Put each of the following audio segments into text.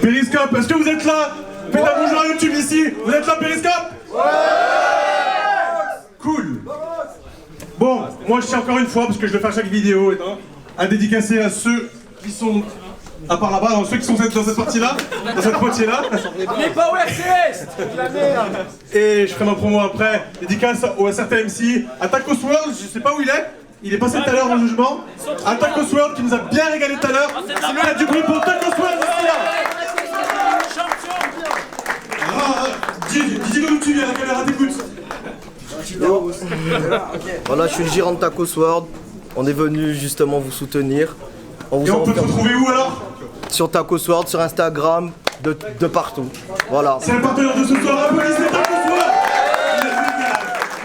Périscope, est-ce que vous êtes là? Faites un bonjour à YouTube ici. Vous êtes là, Périscope? Ouais. Cool. Bon, moi je tiens encore une fois, parce que je le fais à chaque vidéo, à dédicacer à ceux qui sont... À part là-bas, dans ceux qui sont dans cette partie-là, dans cette moitié-là. Les Power CS. La merde. Et je ferai ma promo après. Dédicace au certain MC, à Tacos World, je sais pas où il est. Il est passé tout à l'heure dans le jugement. À Tacos World qui nous a bien régalé tout à l'heure. C'est lui qui a du bruit pour Tacos World ici là. Dis-nous d'où tu viens, la caméra t'écoute. Voilà, je suis le gérant de Tacos World. On est venu justement vous soutenir. Et on peut te retrouver où alors? Sur Tacos World, sur Instagram, de partout. Voilà. C'est le partenaire de ce soir, applaudissez Tacos World.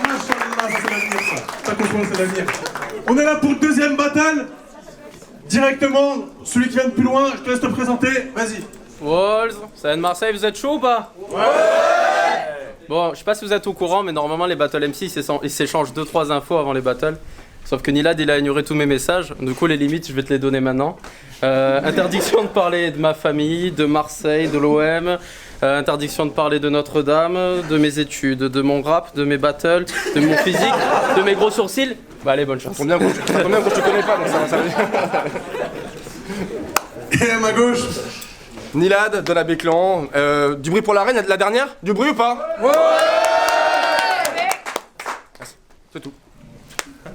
Machallah, c'est l'avenir ça. Tacos World, c'est l'avenir. On est là pour le deuxième battle. Directement, celui qui vient de plus loin, je te laisse te présenter, vas-y. Walls, ça vient de Marseille, vous êtes chaud ou pas? Ouais. Bon, je sais pas si vous êtes au courant, mais normalement les Battle MC ils s'échangent 2-3 infos avant les battles. Sauf que Nilad il a ignoré tous mes messages, du coup les limites je vais te les donner maintenant. Interdiction de parler de ma famille, de Marseille, de l'OM, interdiction de parler de Notre-Dame, de mes études, de mon rap, de mes battles, de mon physique, de mes gros sourcils. Bah allez, bonne chance. Combien quand je te connais pas, donc ça Et à ma gauche, Nilad de la Béclan, du bruit pour la reine, la dernière? Du bruit ou pas? Ouais. C'est tout.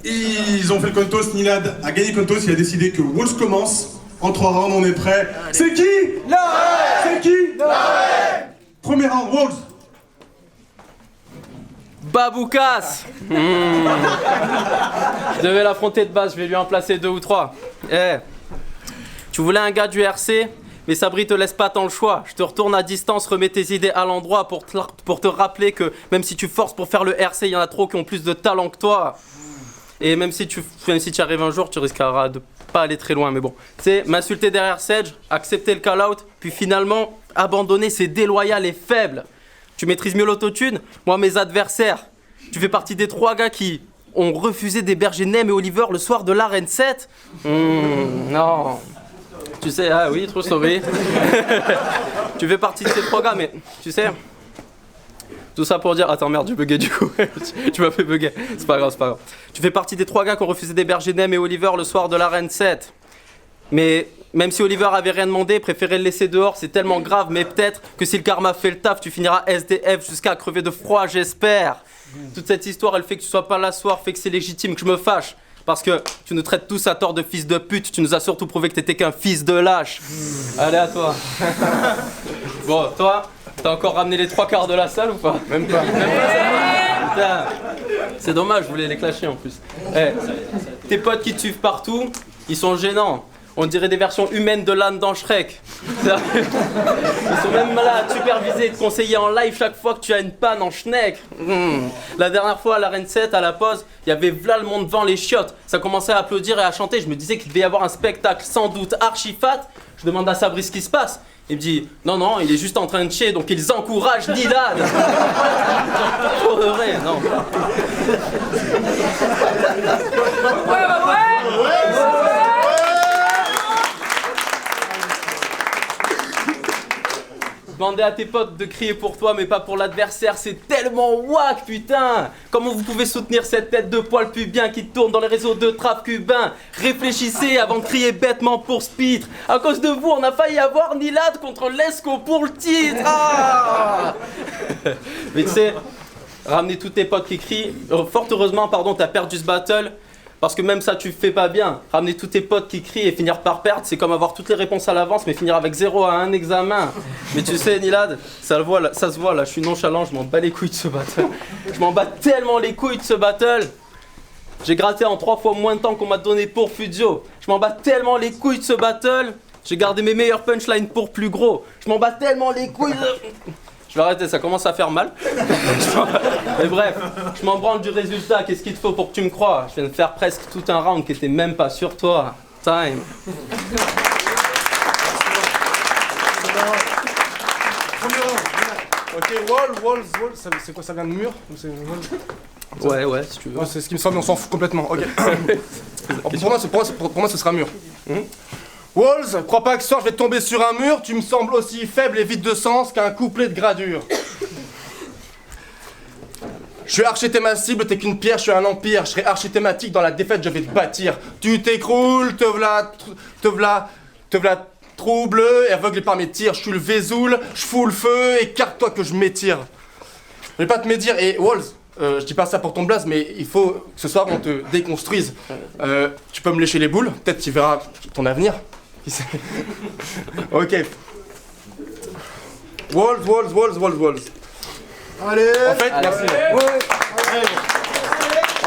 ils ont fait le Contos, Nilad a gagné Contos, il a décidé que Walls commence. En 3 rounds, on est prêt. C'est qui? La reine. C'est qui? La reine. Premier round, Walls. Baboukas. Je devais l'affronter de base, je vais lui en placer 2 ou 3. Tu voulais un gars du RC, mais Sabri te laisse pas tant le choix. Je te retourne à distance, remets tes idées à l'endroit pour te rappeler que même si tu forces pour faire le RC, il y en a trop qui ont plus de talent que toi. Et même si tu arrives un jour, tu risqueras de pas aller très loin. Mais bon, tu sais, m'insulter derrière Sedge, accepter le call-out, puis finalement, abandonner, c'est déloyal et faible. Tu maîtrises mieux l'autotune, moi mes adversaires. Tu fais partie des 3 gars qui ont refusé d'héberger Nem et Oliver le soir de l'Arène 7. Non. Tu sais, ah oui, trop sauvé. Tu fais partie de ces 3 gars, mais tu sais... Tout ça pour dire... Attends, merde, j'ai bugué du coup. Tu m'as fait bugger. C'est pas grave, c'est pas grave. Tu fais partie des 3 gars qui ont refusé d'héberger Nem et Oliver le soir de l'Arène 7. Mais même si Oliver avait rien demandé, préférait le laisser dehors, c'est tellement grave. Mais peut-être que si le karma fait le taf, tu finiras SDF jusqu'à crever de froid, j'espère. Toute cette histoire, elle fait que tu sois pas là ce soir, fait que c'est légitime que je me fâche. Parce que tu nous traites tous à tort de fils de pute, tu nous as surtout prouvé que t'étais qu'un fils de lâche. Allez, à toi. Bon, toi, t'as encore ramené les 3/4 de la salle ou pas? Même pas. Putain, c'est dommage, je voulais les clasher en plus. Tes potes qui te suivent partout, ils sont gênants. On dirait des versions humaines de l'âne dans Shrek. Ils sont même là à te superviser et te conseiller en live chaque fois que tu as une panne en schneck. La dernière fois à l'Arène 7, à la pause, il y avait v'là le monde devant les chiottes. Ça commençait à applaudir et à chanter. Je me disais qu'il devait y avoir un spectacle sans doute archi fat. Je demande à Sabri ce qui se passe. Il me dit non, il est juste en train de chier, donc ils encouragent Nilad. Pour de vrai, non. Demandez à tes potes de crier pour toi, mais pas pour l'adversaire, c'est tellement wack, putain! Comment vous pouvez soutenir cette tête de poil pubien qui tourne dans les réseaux de trap cubain? Réfléchissez avant de crier bêtement pour Spitre. À cause de vous, on a failli avoir Nilad contre Lesco pour le titre! Ah. Mais tu sais, ramener tous tes potes qui crient. Fort heureusement, pardon, t'as perdu ce battle. Parce que même ça, tu fais pas bien. Ramener tous tes potes qui crient et finir par perdre, c'est comme avoir toutes les réponses à l'avance, mais finir avec 0 à 1 examen. Mais tu sais, Nilad, ça se voit là, je suis nonchalant, je m'en bats les couilles de ce battle. Je m'en bats tellement les couilles de ce battle. J'ai gratté en 3 fois moins de temps qu'on m'a donné pour Fudio. Je m'en bats tellement les couilles de ce battle. J'ai gardé mes meilleurs punchlines pour plus gros. Je m'en bats tellement les couilles de... Je vais arrêter, ça commence à faire mal. Mais bref, je m'en branle du résultat. Qu'est-ce qu'il te faut pour que tu me crois? Je viens de faire presque tout un round qui était même pas sur toi. Time. Ok, wall, c'est quoi, ça vient de mur? Ouais, si tu veux. Ouais, c'est ce qui me semble, on s'en fout complètement. Ok. Pour moi, ce sera mur. Walls, crois pas que ce soir je vais tomber sur un mur, tu me sembles aussi faible et vide de sens qu'un couplet de gradure. Je suis archéthémacible, t'es qu'une pierre, je suis un empire, je serai archéthématique dans la défaite, je vais te bâtir. Tu t'écroules, te v'là trouble, et aveuglé par mes tirs, je suis le Vésoul, je fous le feu, écarte-toi que je m'étire. Je vais pas te médire, et Walls, je dis pas ça pour ton blaze, mais il faut que ce soir on te déconstruise. Tu peux me lécher les boules, peut-être tu verras ton avenir. Qui sait. Ok. Walls. Allez. En fait, merci. Ouais.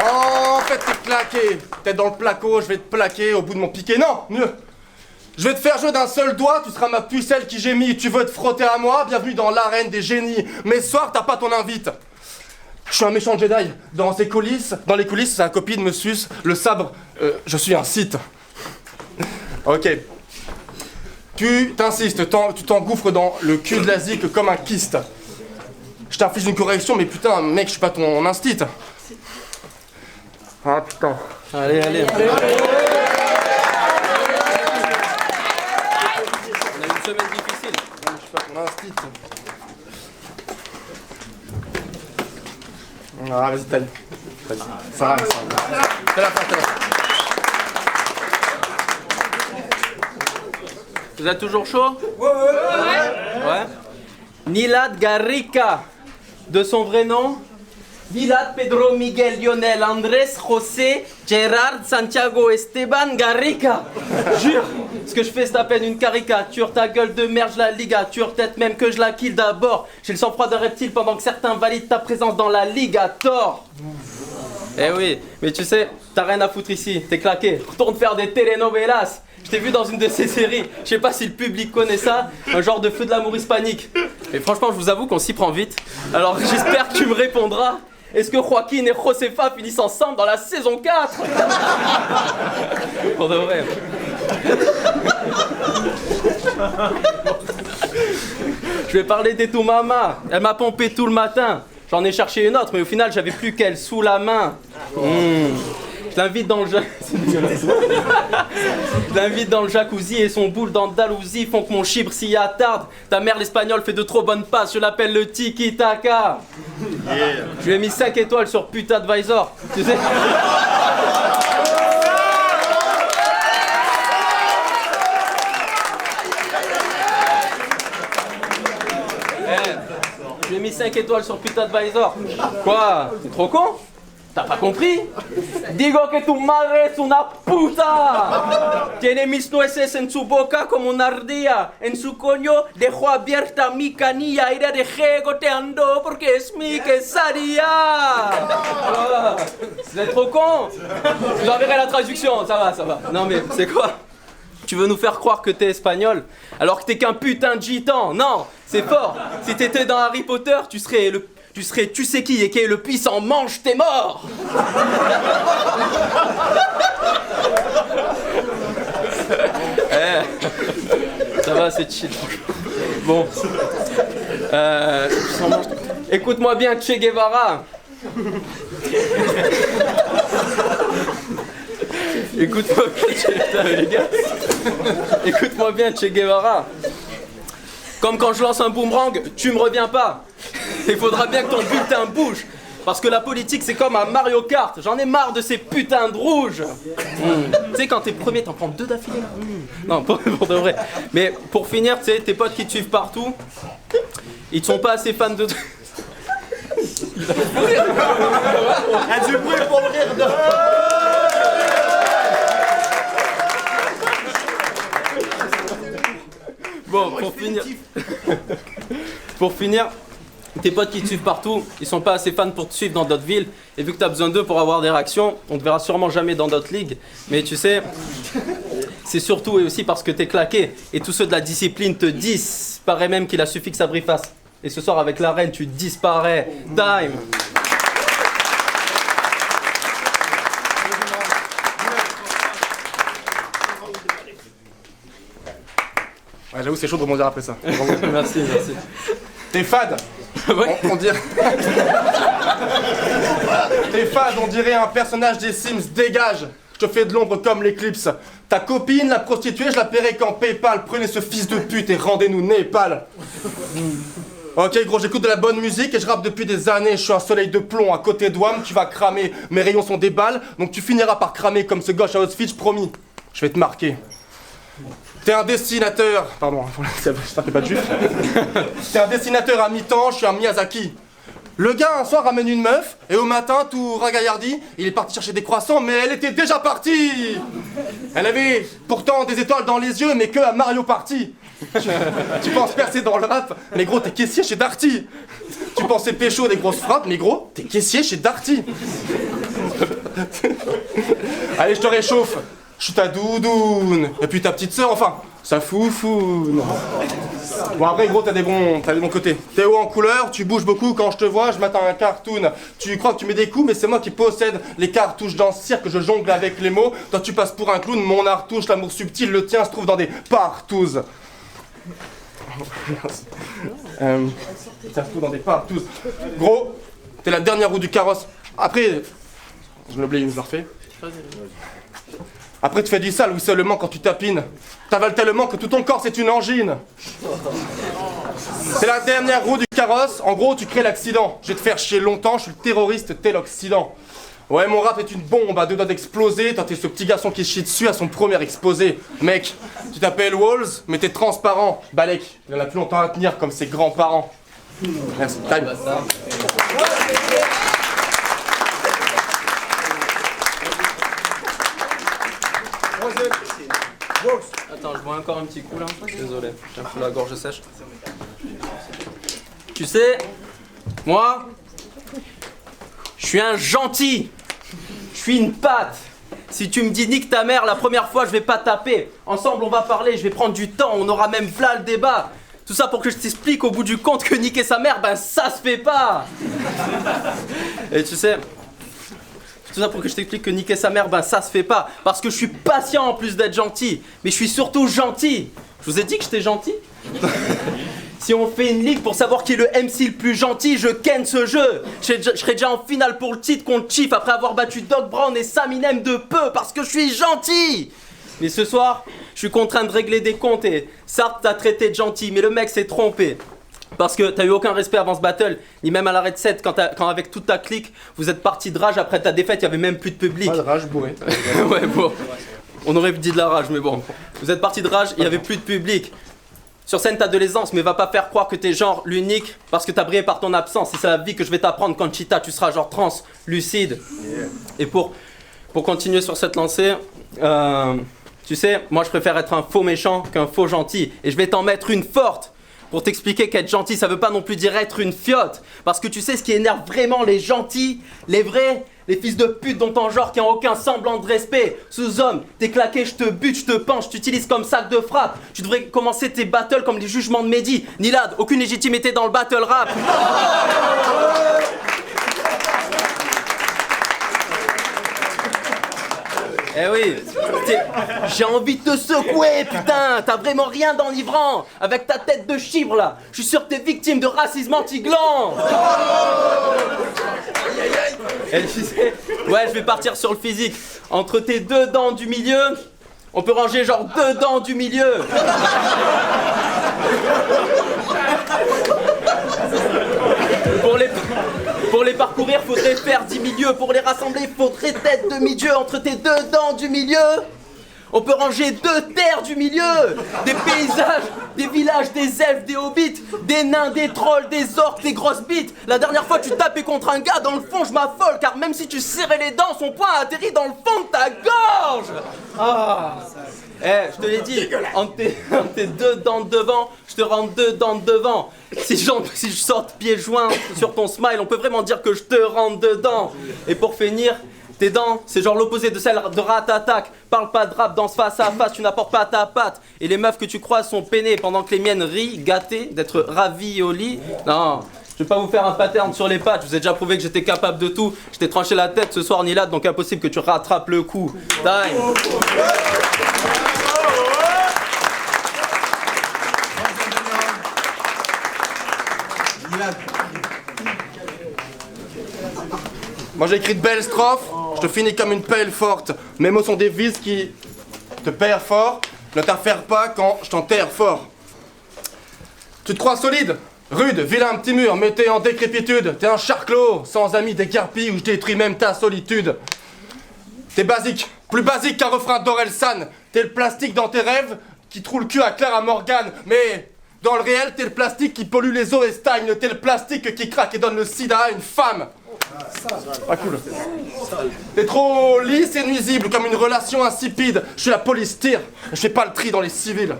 En fait, t'es claqué. T'es dans le placo, je vais te plaquer au bout de mon piquet. Non, mieux. Je vais te faire jouer d'un seul doigt, tu seras ma pucelle qui gémit. Tu veux te frotter à moi, bienvenue dans l'arène des génies. Mais ce soir, t'as pas ton invite. Je suis un méchant Jedi. Dans les coulisses, sa copine me suce le sabre. Je suis un Sith. Ok. Tu t'insistes, tu t'engouffres dans le cul de la zik comme un kyste. Je t'inflige une correction, mais putain, mec, je suis pas ton instit. Ah putain. Allez. On a une semaine difficile. Je suis pas ton instit. Ah, vas-y, t'as. Ça va. C'est la fin. Vous êtes toujours chaud? Ouais. Nilad Garrica, de son vrai nom, Nilad Pedro Miguel Lionel Andrés José Gerard Santiago Esteban Garrica. Jure, ce que je fais c'est à peine une caricature, ta gueule de merde je la ligature, peut-être même que je la kill d'abord. J'ai le sang-froid d'un reptile pendant que certains valident ta présence dans la ligue à tort. Eh oui, mais tu sais, t'as rien à foutre ici, t'es claqué, retourne faire des telenovelas. Je t'ai vu dans une de ces séries, je sais pas si le public connaît ça, un genre de feu de l'amour hispanique. Et franchement, je vous avoue qu'on s'y prend vite. Alors j'espère que tu me répondras. Est-ce que Joaquin et Josefa finissent ensemble dans la saison 4? Pour de vrai. Je vais parler d'Etumama. Elle m'a pompé tout le matin. J'en ai cherché une autre, mais au final, j'avais plus qu'elle sous la main. Je l'invite dans le Je l'invite dans le jacuzzi et son boule d'Andalousie font que mon chibre s'y attarde. Ta mère l'espagnol fait de trop bonnes passes, je l'appelle le tiki-taka. Je lui ai mis 5 étoiles sur PutaAdvisor. Tu sais. Je lui ai mis 5 étoiles sur PutaAdvisor. Quoi? T'es trop con? ¿T'as pas compris? Digo que tu madre es una puta. Tiene mis nueces en su boca como una ardilla. En su coño dejó abierta mi canilla. Iré de goteando porque es mi quesadilla. Oh, vous êtes trop con. Je vous enverrai la traduction, ça va. Non mais c'est quoi? Tu veux nous faire croire que t'es espagnol alors que t'es qu'un putain de gitan? Non, c'est fort. Si t'étais dans Harry Potter, tu serais tu sais qui et qui est le puissant mange t'es mort. Ça va, c'est chill. Bon. Écoute-moi bien, Che Guevara. Écoute-moi bien, Che Guevara. Comme quand je lance un boomerang, tu me reviens pas. Il faudra bien que ton bulletin bouge. Parce que la politique, c'est comme un Mario Kart. J'en ai marre de ces putains de rouges. Tu sais, quand t'es premier, t'en prends 2 d'affilée. Non, pour de vrai. Mais pour finir, tu sais, tes potes qui te suivent partout, ils ne sont pas assez fans de... Ah, du bruit pour le rire de... Bon, pour finir, tes potes qui te suivent partout, ils sont pas assez fans pour te suivre dans d'autres villes. Et vu que t'as besoin d'eux pour avoir des réactions, on te verra sûrement jamais dans d'autres ligues. Mais tu sais, c'est surtout et aussi parce que t'es claqué. Et tous ceux de la discipline te disent. Paraît même qu'il a suffi que ça brille face. Et ce soir avec la reine, tu disparais. Time. Ouais, j'avoue, c'est chaud de rebondir après ça. Merci. T'es fade. Ouais. On dirait... T'es fade, on dirait un personnage des Sims, dégage. je te fais de l'ombre comme l'éclipse. Ta copine, la prostituée, je la paierai qu'en PayPal. Prenez ce fils de pute et rendez-nous Népal. Ok gros, j'écoute de la bonne musique et je rappe depuis des années. Je suis un soleil de plomb à côté d'Ouam, tu vas cramer. Mes rayons sont des balles, donc tu finiras par cramer comme ce gauche à Auschwitz, promis. Je vais te marquer. T'es un dessinateur. Pardon, j'espère qu'il n'y a pas de juif. T'es un dessinateur à mi-temps, je suis un Miyazaki. Le gars un soir ramène une meuf et au matin tout ragaillardi, il est parti chercher des croissants mais elle était déjà partie. Elle avait pourtant des étoiles dans les yeux mais que à Mario Party. Tu penses percer dans le rap, mais gros t'es caissier chez Darty. Tu pensais pécho des grosses frappes, mais gros t'es caissier chez Darty. Allez je te réchauffe, je suis ta doudoune et puis ta petite sœur enfin, ça foufoune. Bon après gros t'as des bons côtés. T'es haut en couleur, tu bouges beaucoup, quand je te vois je m'attends à un cartoon. Tu crois que tu mets des coups mais c'est moi qui possède les cartouches dans ce cirque, je jongle avec les mots. Toi tu passes pour un clown, mon art touche, l'amour subtil, le tien se trouve dans des partouzes. Ça se trouve dans des partouzes. Gros, t'es la dernière roue du carrosse. Après, je l'ai oublié, je le refais. Après tu fais du sale, oui seulement quand tu tapines. T'avales tellement que tout ton corps c'est une angine. C'est la dernière roue du carrosse, en gros tu crées l'accident. Je vais te faire chier longtemps, je suis le terroriste tel Occident. Ouais mon rap est une bombe à deux doigts d'exploser. Toi t'es ce petit garçon qui se chie dessus à son premier exposé. Mec, tu t'appelles Walls, mais t'es transparent. Balek, il en a plus longtemps à tenir comme ses grands-parents. Merci, time. Attends, je bois encore un petit coup là. Désolé, j'ai un peu la gorge sèche. Tu sais, moi, je suis un gentil. Je suis une patte. Si tu me dis nique ta mère la première fois, je vais pas taper. Ensemble, on va parler, je vais prendre du temps, on aura même v'là le débat. Tout ça pour que je t'explique au bout du compte que niquer sa mère, ben ça se fait pas. Et tu sais, tout ça pour que je t'explique que niquer sa mère, ben ça se fait pas. Parce que je suis patient en plus d'être gentil. Mais je suis surtout gentil. Je vous ai dit que j'étais gentil. Si on fait une ligue pour savoir qui est le MC le plus gentil, je ken ce jeu. Je serai déjà en finale pour le titre contre Chief après avoir battu Doc Brown et Saminem de peu parce que je suis gentil. Mais ce soir, je suis contraint de régler des comptes et Sartre t'a traité de gentil, mais le mec s'est trompé. Parce que t'as eu aucun respect avant ce battle, ni même à l'arrêt de 7 quand avec toute ta clique, vous êtes parti de rage après ta défaite, il y avait même plus de public. Pas de rage bourré. Ouais bon, on aurait dit de la rage mais bon. Vous êtes parti de rage, il y avait plus de public. Sur scène t'as de l'aisance mais va pas faire croire que t'es genre l'unique parce que t'as brillé par ton absence. Et c'est la vie que je vais t'apprendre quand Chita tu seras genre trans, lucide. Et pour continuer sur cette lancée, tu sais, moi je préfère être un faux méchant qu'un faux gentil. Et je vais t'en mettre une forte. Pour t'expliquer qu'être gentil, ça veut pas non plus dire être une fiotte. Parce que tu sais ce qui énerve vraiment les gentils, les vrais, les fils de pute dont ton genre qui ont aucun semblant de respect. Sous-homme, t'es claqué, je te bute, je te penche, t'utilises comme sac de frappe. Tu devrais commencer tes battles comme les jugements de Mehdi. Nilad, aucune légitimité dans le battle rap. Eh oui, j'ai envie de te secouer, putain. T'as vraiment rien d'enivrant. Avec ta tête de chibre là, je suis sûr que t'es victime de racisme anti-gland. Et tu sais, ouais, je vais partir sur le physique. Entre tes deux dents du milieu, on peut ranger genre 2 dents du milieu. Pour les parcourir, faudrait faire 10 milieux. Pour les rassembler, faudrait tête de milieu entre tes 2 dents du milieu. On peut ranger 2 terres du milieu. Des paysages, des villages, des elfes, des hobbits, des nains, des trolls, des orques, des grosses bites. La dernière fois tu tapais contre un gars, dans le fond je m'affole. Car même si tu serrais les dents, son poing a atterri dans le fond de ta gorge. Ah. Eh, je te l'ai dit, entre tes 2 dents de devant, je te rends 2 dents de devant. Si je sorte pieds joints sur ton smile, on peut vraiment dire que je te rentre dedans. Et pour finir, tes dents, c'est genre l'opposé de celle de Rat Attack. Parle pas de rap, danse face à face, tu n'apportes pas ta patte. Et les meufs que tu croises sont peinées pendant que les miennes rient, gâtées, d'être ravies au lit. Non, je vais pas vous faire un pattern sur les pattes, je vous ai déjà prouvé que j'étais capable de tout. Je t'ai tranché la tête ce soir, Nilad, donc impossible que tu rattrapes le coup. Time. Moi j'ai écrit de belles strophes, Je te finis comme une pelle forte. Mes mots sont des vis qui te perdent fort. Ne t'affaire pas quand je t'enterre fort. Tu te crois solide, rude, vilain petit mur, mais t'es en décrépitude. T'es un charclos, sans amis décarpis, où je détruis même ta solitude. T'es basique, plus basique qu'un refrain d'Orelsan. T'es le plastique dans tes rêves qui troue le cul à Clara Morgan. Mais dans le réel, t'es le plastique qui pollue les eaux et stagne. T'es le plastique qui craque et donne le sida à une femme. Pas cool. T'es trop lisse et nuisible, comme une relation insipide. Je suis la police tire, je fais pas le tri dans les civils.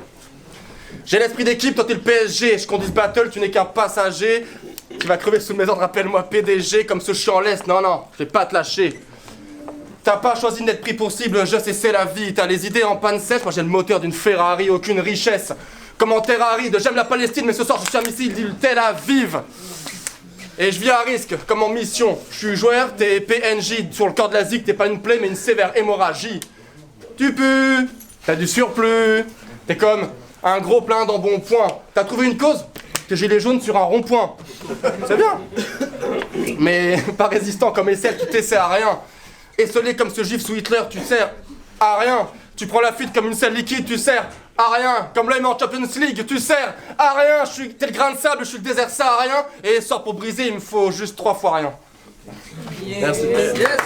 J'ai l'esprit d'équipe, toi t'es le PSG. Je conduis ce battle, tu n'es qu'un passager qui va crever sous mes ordres, rappelle-moi PDG. Comme ce chien en laisse, non, je vais pas te lâcher. T'as pas choisi d'être pris pour cible, je sais c'est la vie. T'as les idées en panne sèche, moi j'ai le moteur d'une Ferrari. Aucune richesse, comme en terre aride. J'aime la Palestine, mais ce soir je suis un missile d'île Tel Aviv. Et je vis à risque, comme en mission. Je suis joueur, t'es PNJ. Sur le corps de la zig, t'es pas une plaie, mais une sévère hémorragie. Tu pues, t'as du surplus. T'es comme un gros plein d'embonpoint. T'as trouvé une cause? T'es gilet jaune sur un rond-point. C'est bien. Mais pas résistant comme Essel, tu t'essaies à rien. Esselé comme ce juif sous Hitler, tu sers à rien. Tu prends la fuite comme une selle liquide, tu sers à rien. Comme l'homme en Champions League, tu sers à rien. T'es le grain de sable, je suis le désert saharien. Et sort pour briser, il me faut juste 3 fois rien. Merci. Yes.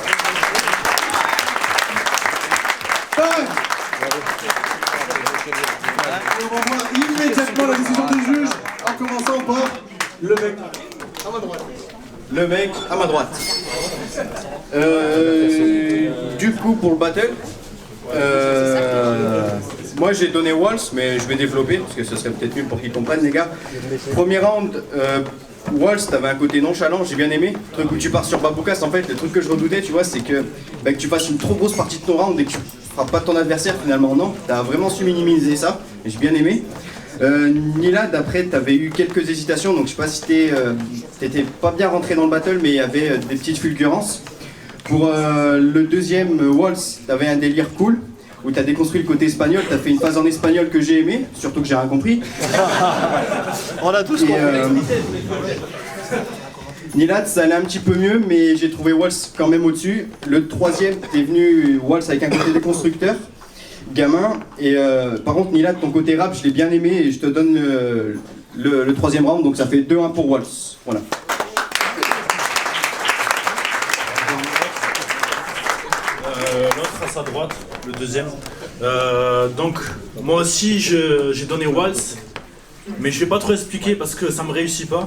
On va voir immédiatement la décision du juge en commençant par le mec à ma droite. Le mec à ma droite. Du coup, pour le battle, moi j'ai donné Waltz, mais je vais développer parce que ce serait peut-être mieux pour qu'ils comprennent, les gars. Premier round, Waltz, t'avais un côté nonchalant, j'ai bien aimé. Le truc où tu pars sur Baboukas, en fait, le truc que je redoutais, tu vois, c'est que tu fasses une trop grosse partie de ton round et que tu frappes pas ton adversaire finalement. Non, t'as vraiment su minimiser ça, et j'ai bien aimé. Nilad, après, t'avais eu quelques hésitations, donc je sais pas si t'étais pas bien rentré dans le battle, mais il y avait des petites fulgurances. Pour le deuxième Waltz, t'avais un délire cool, où t'as déconstruit le côté espagnol, t'as fait une phase en espagnol que j'ai aimé, surtout que j'ai rien compris. On a tous compris. Nilad, ça allait un petit peu mieux, mais j'ai trouvé Waltz quand même au-dessus. Le troisième, t'es venu Waltz avec un côté déconstructeur, gamin. Et par contre, Nilad, ton côté rap, je l'ai bien aimé et je te donne le troisième round, donc ça fait 2-1 pour Waltz. Voilà. L'autre à sa droite, le deuxième. Donc, moi aussi, j'ai donné Waltz, mais je vais pas trop expliquer parce que ça me réussit pas.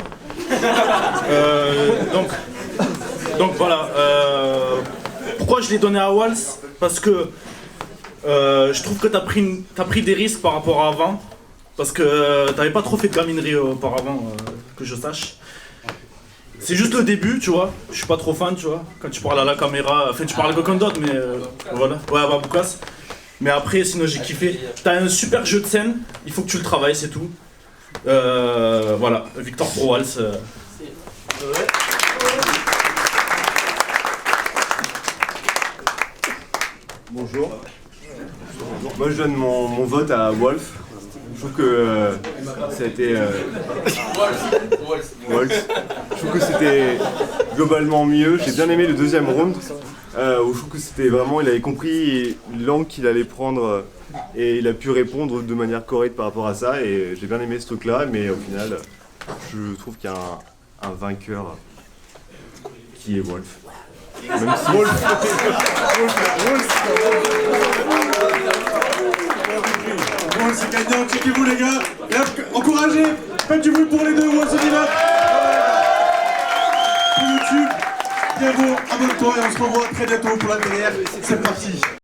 Donc voilà. Pourquoi je l'ai donné à Waltz? Parce que je trouve que t'as pris des risques par rapport à avant. Parce que t'avais pas trop fait de gaminerie auparavant, que je sache. C'est juste le début, tu vois. Je suis pas trop fan, tu vois. Quand tu parles à la caméra, enfin tu parles à quelqu'un d'autre, mais voilà. Ouais, Baboukas. Mais après, sinon j'ai kiffé. T'as un super jeu de scène, il faut que tu le travailles, c'est tout. Voilà, Victor pour Waltz. Bonjour. Moi je donne mon vote à Wolf. Je trouve que ça a été... Waltz. Je trouve que c'était globalement mieux. J'ai bien aimé le deuxième round. Où je trouve que c'était vraiment... Il avait compris l'angle qu'il allait prendre et il a pu répondre de manière correcte par rapport à ça. Et j'ai bien aimé ce truc-là, mais au final, je trouve qu'il y a un vainqueur qui est Wolf. Même si... Bon, c'est gagnant, checkez-vous les gars. Et hop, encouragez, faites du bruit pour les deux, Waltz et Nilad. Sur YouTube, Pierrot, abonne-toi et on se revoit très bientôt pour la dernière. C'est parti.